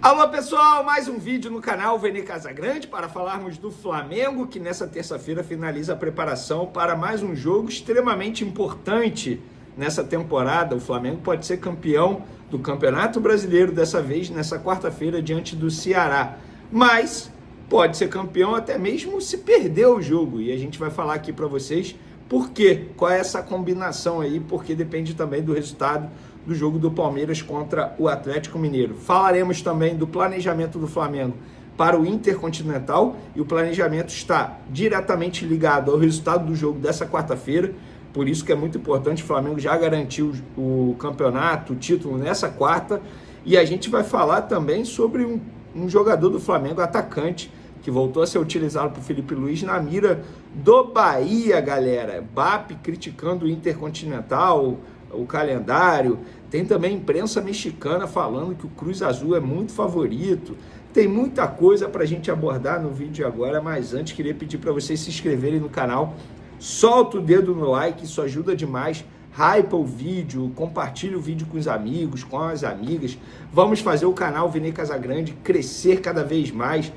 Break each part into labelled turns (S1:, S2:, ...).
S1: Alô pessoal, mais um vídeo no canal Vene Casagrande para falarmos do Flamengo, que nessa terça-feira finaliza a preparação para mais um jogo extremamente importante nessa temporada. O Flamengo pode ser campeão do Campeonato Brasileiro dessa vez, nessa quarta-feira, diante do Ceará. Mas pode ser campeão até mesmo se perder o jogo, e a gente vai falar aqui para vocês por quê, qual é essa combinação aí, porque depende também do resultado do jogo do Palmeiras contra o Atlético Mineiro. Falaremos também do planejamento do Flamengo para o Intercontinental, e o planejamento está diretamente ligado ao resultado do jogo dessa quarta-feira, por isso que é muito importante. O Flamengo já garantiu o campeonato, o título nessa quarta, e a gente vai falar também sobre um jogador do Flamengo, atacante, que voltou a ser utilizado por Felipe Luiz na mira do Bahia, galera. BAP criticando o Intercontinental, o calendário. Tem também imprensa mexicana falando que o Cruz Azul é muito favorito. Tem muita coisa para a gente abordar no vídeo agora, mas antes queria pedir para vocês se inscreverem no canal. Solta o dedo no like, isso ajuda demais. Hypa o vídeo, compartilha o vídeo com os amigos, com as amigas. Vamos fazer o canal Vene Casagrande crescer cada vez mais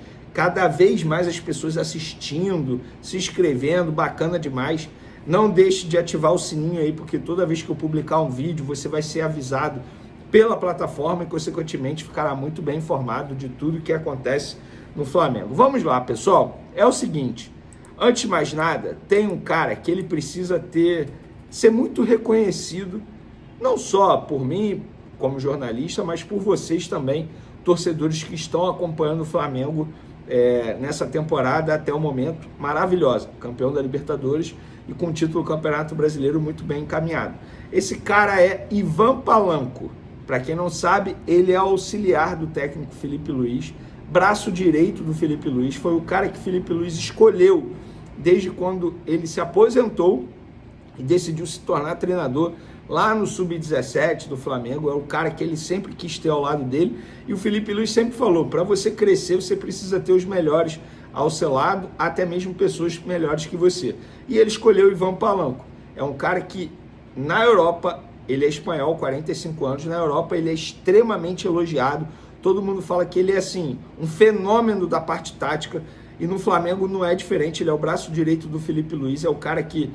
S1: as pessoas assistindo, se inscrevendo, bacana demais. Não deixe de ativar o sininho aí, porque toda vez que eu publicar um vídeo, você vai ser avisado pela plataforma e, consequentemente, ficará muito bem informado de tudo que acontece no Flamengo. Vamos lá, pessoal. É o seguinte, antes de mais nada, tem um cara que ele precisa ser muito reconhecido, não só por mim, como jornalista, mas por vocês também, torcedores que estão acompanhando o Flamengo nessa temporada até o momento maravilhosa, campeão da Libertadores e com o título do Campeonato Brasileiro muito bem encaminhado. Esse cara é Ivan Palanco. Para quem não sabe, ele é auxiliar do técnico Felipe Luiz, braço direito do Felipe Luiz, foi o cara que Felipe Luiz escolheu desde quando ele se aposentou e decidiu se tornar treinador lá no Sub-17 do Flamengo. É o cara que ele sempre quis ter ao lado dele, e o Felipe Luiz sempre falou, para você crescer, você precisa ter os melhores ao seu lado, até mesmo pessoas melhores que você. E ele escolheu o Ivan Palanco. É um cara que, na Europa, ele é espanhol, 45 anos, na Europa ele é extremamente elogiado, todo mundo fala que ele é, assim, um fenômeno da parte tática, e no Flamengo não é diferente. Ele é o braço direito do Felipe Luiz, é o cara que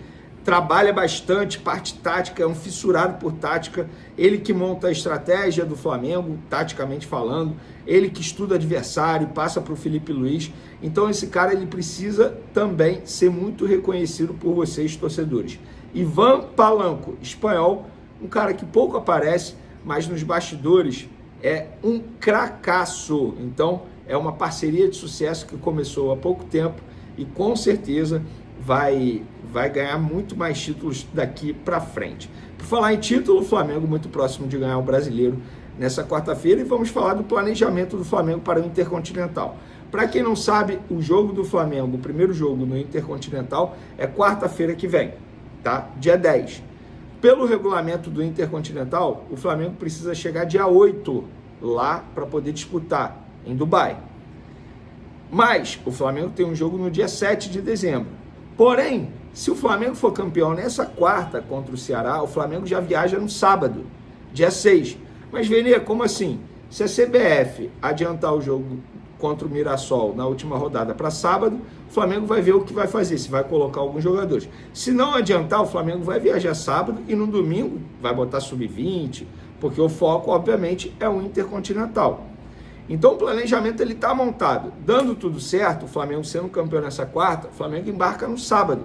S1: trabalha bastante parte tática, é um fissurado por tática, ele que monta a estratégia do Flamengo, taticamente falando, ele que estuda adversário, passa para o Felipe Luiz. Então esse cara ele precisa também ser muito reconhecido por vocês, torcedores. Ivan Palanco, espanhol, um cara que pouco aparece, mas nos bastidores é um cracaço. Então é uma parceria de sucesso que começou há pouco tempo e com certeza vai ganhar muito mais títulos daqui para frente. Por falar em título, o Flamengo muito próximo de ganhar o Brasileiro nessa quarta-feira, e vamos falar do planejamento do Flamengo para o Intercontinental. Para quem não sabe, o jogo do Flamengo, o primeiro jogo no Intercontinental, é quarta-feira que vem, tá? Dia 10. Pelo regulamento do Intercontinental, o Flamengo precisa chegar dia 8 lá para poder disputar em Dubai. Mas o Flamengo tem um jogo no dia 7 de dezembro. Porém, se o Flamengo for campeão nessa quarta contra o Ceará, o Flamengo já viaja no sábado, dia 6. Mas, Vene, como assim? Se a CBF adiantar o jogo contra o Mirassol na última rodada para sábado, o Flamengo vai ver o que vai fazer, se vai colocar alguns jogadores. Se não adiantar, o Flamengo vai viajar sábado e no domingo vai botar sub-20, porque o foco, obviamente, é o Intercontinental. Então o planejamento ele está montado. Dando tudo certo, o Flamengo sendo campeão nessa quarta, o Flamengo embarca no sábado,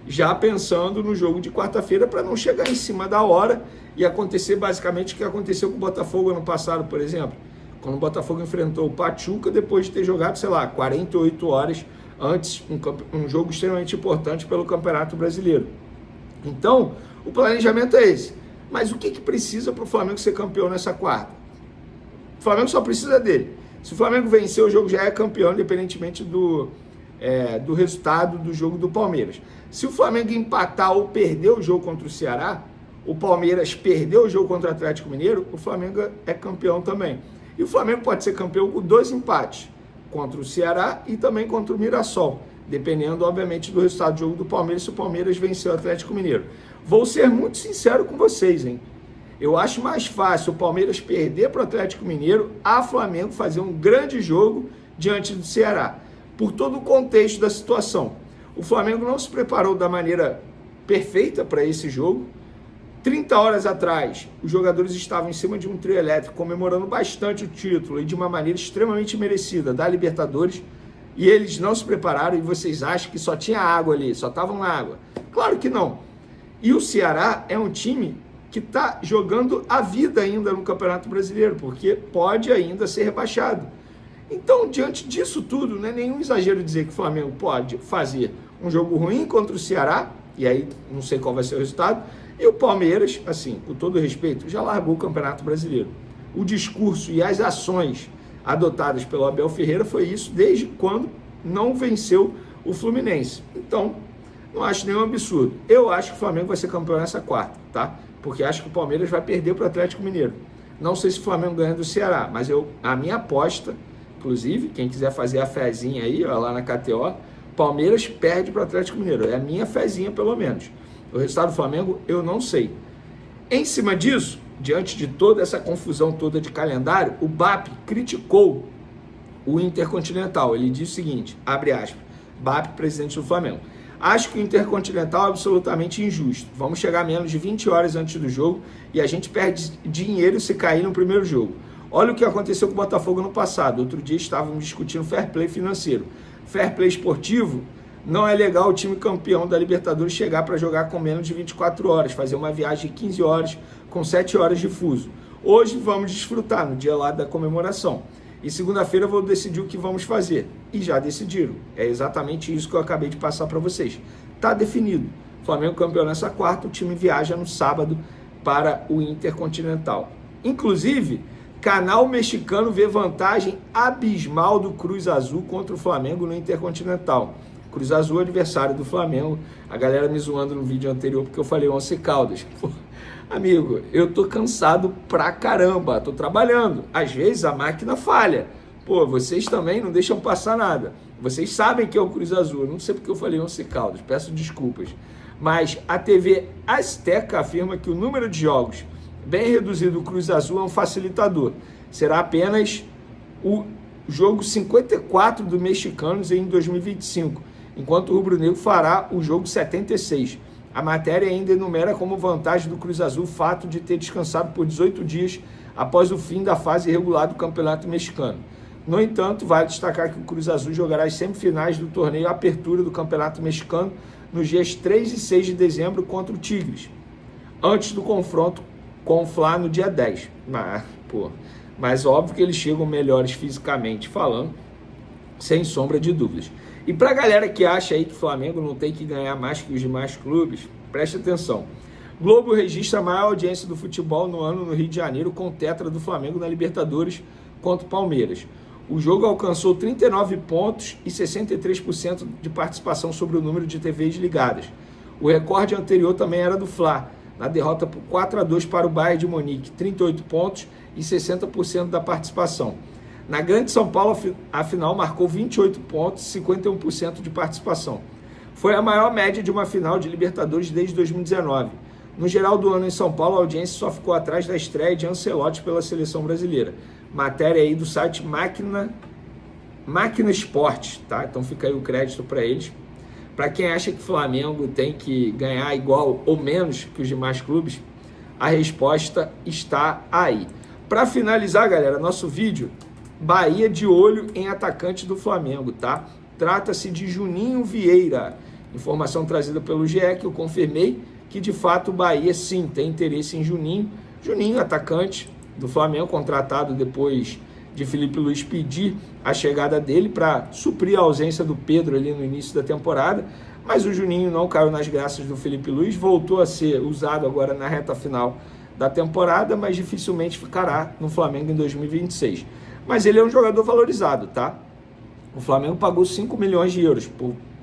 S1: já pensando no jogo de quarta-feira para não chegar em cima da hora e acontecer basicamente o que aconteceu com o Botafogo ano passado, por exemplo. Quando o Botafogo enfrentou o Pachuca, depois de ter jogado, sei lá, 48 horas antes, um jogo extremamente importante pelo Campeonato Brasileiro. Então, o planejamento é esse. Mas o que precisa para o Flamengo ser campeão nessa quarta? O Flamengo só precisa dele. Se o Flamengo vencer, o jogo já é campeão, independentemente do resultado do jogo do Palmeiras. Se o Flamengo empatar ou perder o jogo contra o Ceará, o Palmeiras perdeu o jogo contra o Atlético Mineiro, o Flamengo é campeão também. E o Flamengo pode ser campeão com 2 empates, contra o Ceará e também contra o Mirassol, dependendo, obviamente, do resultado do jogo do Palmeiras, se o Palmeiras vencer o Atlético Mineiro. Vou ser muito sincero com vocês, hein? Eu acho mais fácil o Palmeiras perder para o Atlético Mineiro a Flamengo fazer um grande jogo diante do Ceará, por todo o contexto da situação. O Flamengo não se preparou da maneira perfeita para esse jogo. 30 horas atrás, os jogadores estavam em cima de um trio elétrico, comemorando bastante o título e de uma maneira extremamente merecida da Libertadores, e eles não se prepararam, e vocês acham que só tinha água ali, só estavam na água. Claro que não. E o Ceará é um time que está jogando a vida ainda no Campeonato Brasileiro, porque pode ainda ser rebaixado. Então, diante disso tudo, não é nenhum exagero dizer que o Flamengo pode fazer um jogo ruim contra o Ceará, e aí não sei qual vai ser o resultado, e o Palmeiras, assim, com todo respeito, já largou o Campeonato Brasileiro. O discurso e as ações adotadas pelo Abel Ferreira foi isso desde quando não venceu o Fluminense. Então, não acho nenhum absurdo. Eu acho que o Flamengo vai ser campeão nessa quarta, tá? Porque acho que o Palmeiras vai perder para o Atlético Mineiro. Não sei se o Flamengo ganha do Ceará, mas a minha aposta, inclusive, quem quiser fazer a fezinha aí, ó, lá na KTO, Palmeiras perde para o Atlético Mineiro. É a minha fezinha, pelo menos. O resultado do Flamengo, eu não sei. Em cima disso, diante de toda essa confusão toda de calendário, o BAP criticou o Intercontinental. Ele disse o seguinte, abre aspas, BAP, presidente do Flamengo: acho que o Intercontinental é absolutamente injusto. Vamos chegar a menos de 20 horas antes do jogo e a gente perde dinheiro se cair no primeiro jogo. Olha o que aconteceu com o Botafogo no passado. Outro dia estávamos discutindo fair play financeiro. Fair play esportivo, não é legal o time campeão da Libertadores chegar para jogar com menos de 24 horas, fazer uma viagem de 15 horas com 7 horas de fuso. Hoje vamos desfrutar, no dia lá da comemoração. E segunda-feira eu vou decidir o que vamos fazer. E já decidiram. É exatamente isso que eu acabei de passar para vocês. Está definido. Flamengo campeão nessa quarta, o time viaja no sábado para o Intercontinental. Inclusive, canal mexicano vê vantagem abismal do Cruz Azul contra o Flamengo no Intercontinental. Cruz Azul, adversário do Flamengo. A galera me zoando no vídeo anterior porque eu falei Once Caldas. Pô, amigo, eu tô cansado pra caramba, tô trabalhando. Às vezes a máquina falha. Pô, vocês também não deixam passar nada. Vocês sabem que é o Cruz Azul. Eu não sei porque eu falei Once Caldas, peço desculpas. Mas a TV Azteca afirma que o número de jogos bem reduzido do Cruz Azul é um facilitador. Será apenas o jogo 54 do Mexicanos em 2025, enquanto o Rubro Negro fará o jogo 76. A matéria ainda enumera como vantagem do Cruz Azul o fato de ter descansado por 18 dias após o fim da fase regular do Campeonato Mexicano. No entanto, vale destacar que o Cruz Azul jogará as semifinais do torneio Apertura do Campeonato Mexicano nos dias 3 e 6 de dezembro contra o Tigres, antes do confronto com o Fla no dia 10. Mas óbvio que eles chegam melhores fisicamente falando, sem sombra de dúvidas. E para a galera que acha aí que o Flamengo não tem que ganhar mais que os demais clubes, preste atenção. Globo registra a maior audiência do futebol no ano no Rio de Janeiro com o tetra do Flamengo na Libertadores contra o Palmeiras. O jogo alcançou 39 pontos e 63% de participação sobre o número de TVs ligadas. O recorde anterior também era do Fla, na derrota por 4-2 para o Bayern de Munique, 38 pontos e 60% da participação. Na Grande São Paulo, a final marcou 28 pontos e 51% de participação. Foi a maior média de uma final de Libertadores desde 2019. No geral do ano em São Paulo, a audiência só ficou atrás da estreia de Ancelotti pela seleção brasileira. Matéria aí do site Máquina Esportes, tá? Então fica aí o crédito para eles. Para quem acha que o Flamengo tem que ganhar igual ou menos que os demais clubes, a resposta está aí. Para finalizar, galera, nosso vídeo, Bahia de olho em atacante do Flamengo, tá? Trata-se de Juninho Vieira. Informação trazida pelo GE, que eu confirmei que de fato o Bahia sim tem interesse em Juninho. Juninho, atacante do Flamengo, contratado depois de Felipe Luiz pedir a chegada dele para suprir a ausência do Pedro ali no início da temporada, mas o Juninho não caiu nas graças do Felipe Luiz, voltou a ser usado agora na reta final da temporada, mas dificilmente ficará no Flamengo em 2026. Mas ele é um jogador valorizado, tá? O Flamengo pagou 5 milhões de euros,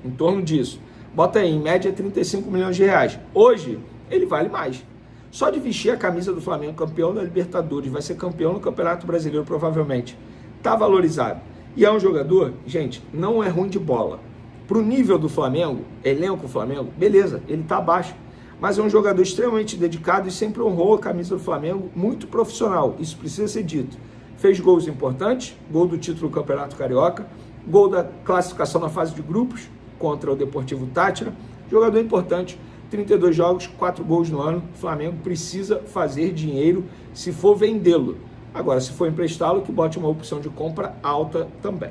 S1: em torno disso. Bota aí, em média 35 milhões de reais. Hoje, ele vale mais. Só de vestir a camisa do Flamengo, campeão da Libertadores, vai ser campeão no Campeonato Brasileiro, provavelmente. Tá valorizado. E é um jogador, gente, não é ruim de bola. Pro nível do Flamengo, elenco Flamengo, beleza, ele tá abaixo. mas é um jogador extremamente dedicado e sempre honrou a camisa do Flamengo, muito profissional, isso precisa ser dito. Fez gols importantes, gol do título do Campeonato Carioca, gol da classificação na fase de grupos contra o Deportivo Táchira, jogador importante, 32 jogos, 4 gols no ano, o Flamengo precisa fazer dinheiro se for vendê-lo. Agora, se for emprestá-lo, que bote uma opção de compra alta também.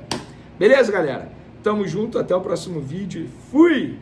S1: Beleza, galera? Tamo junto, até o próximo vídeo. Fui!